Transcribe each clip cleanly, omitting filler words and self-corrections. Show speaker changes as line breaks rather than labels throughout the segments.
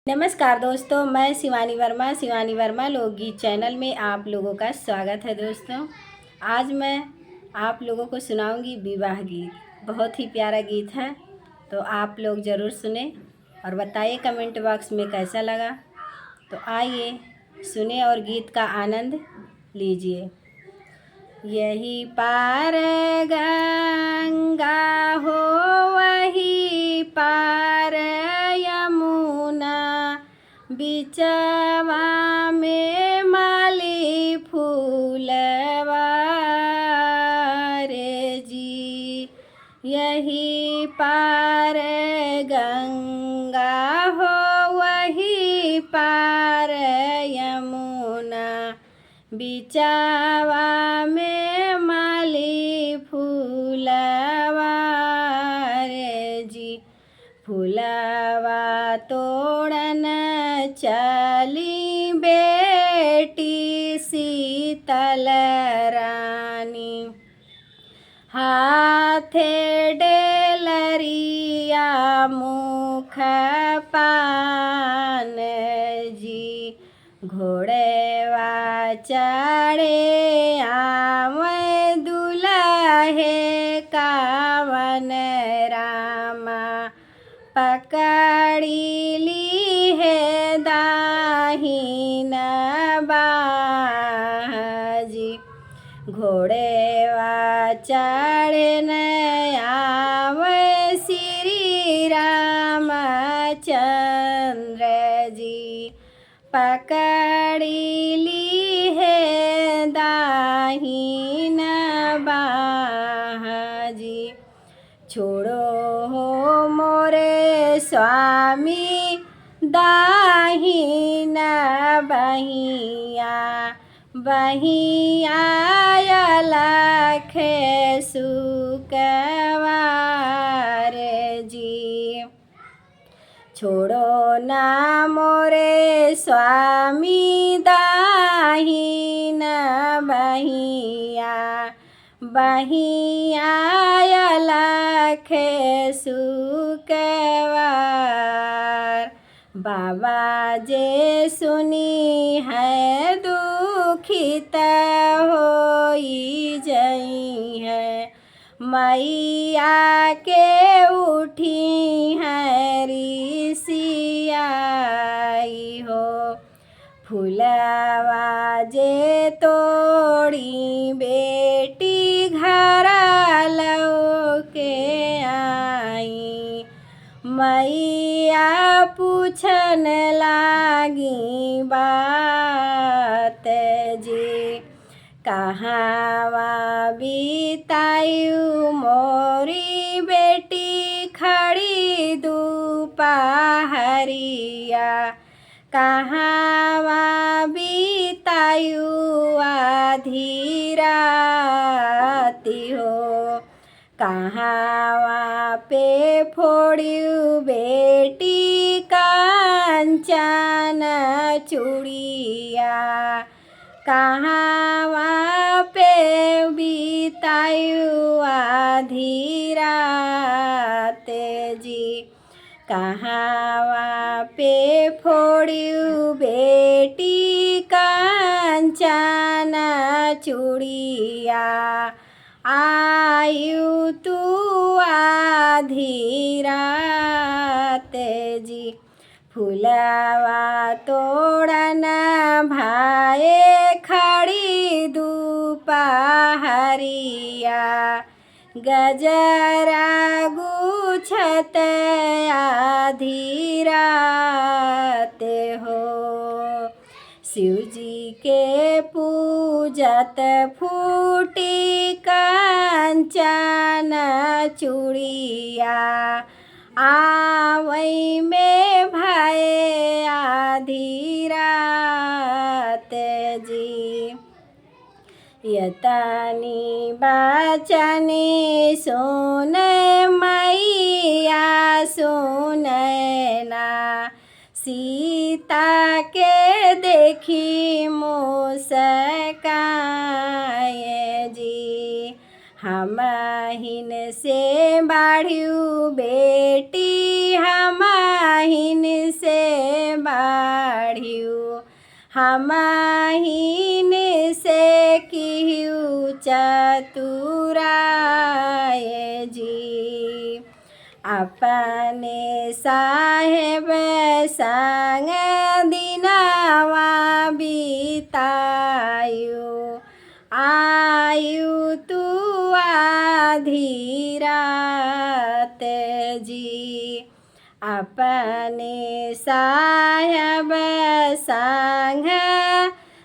नमस्कार दोस्तों, मैं शिवानी वर्मा लोकगीत चैनल में आप लोगों का स्वागत है। दोस्तों, आज मैं आप लोगों को सुनाऊंगी विवाह गीत। बहुत ही प्यारा गीत है, तो आप लोग ज़रूर सुने और बताइए कमेंट बॉक्स में कैसा लगा। तो आइए सुने और गीत का आनंद लीजिए। यही पार गंगा हो, वही पार यमुना, बिचवा में माली फूलवा रे जी। यही पार गंगा हो, वही पार यमुना, बिचवा में माली फूलवा रे जी। फूलवा तोड़न चली बेटी शीतल रानी, हाथे डेलरिया मुख पान जी। घोड़ेवा चढ़े आवे दुल्हे कावन रामा, पकड़ी ली है दाहिन बाजी। घोड़ेवा चढ़न आवे श्री रामचंद्र जी, पकड़ी ली है दाहिन बाजी। छोड़ो हो मोरे स्वामी दाहिन बहिया, बहिया लखे सुकवार जी। छोड़ो ना मोरे स्वामी दाहिन बहिया, बहिया लखे सुकवार। बाबा जे सुनी है दुखित होई जई है, मैया के उठी है ऋषियाई हो। फूलवा जे तोड़ी बेटी घर लौके आई, मैया पूछन लागी बात जी। कहाँवा बितायु मोरी बेटी खड़ी दुपहरिया, कहाँवा बितायु आधी राती हो। कहाँवा पे फोड़ियु बेटी कांचन चूड़िया, कहाँवा पे बितायु आधी रात जी। कहाँवा पे फोड़ियु बेटी कांचन चूड़िया, आयु तू आधी रात जी। फूलवा तोड़न भाए खड़ी दुपहरिया, गजरा गुछत आधी रात हो। शिवजी के पूजत फूटी कांचन चूड़िया, आवई में भय आधी रात जी। यतनी बचनी सुन मैया सुनैना, सीता के देखी मुस्काए जी। हमहिन से बाढ़ियू बेटी, हमहिन से बाढ़ियू, हमहिन से किहू चतुराय जी। अपने साहेब संग दिनवा बितायु, आयु तू आधी रात जी। अपने साहेब संग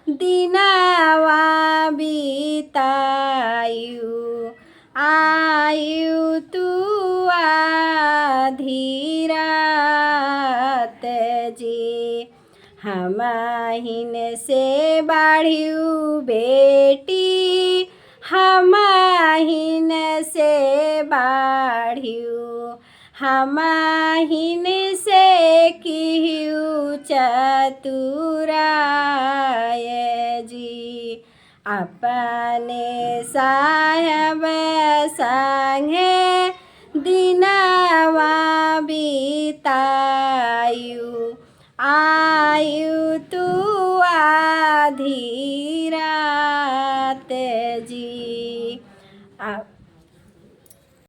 दिनवा बितायु, आयु तू आधी रात जी। हमहिन से बाढ़ियू बेटी, हमहिन से बाढ़ियू, हमहिन से किहू चतुराय जी। अपने साहेब संगे दिनवा बिता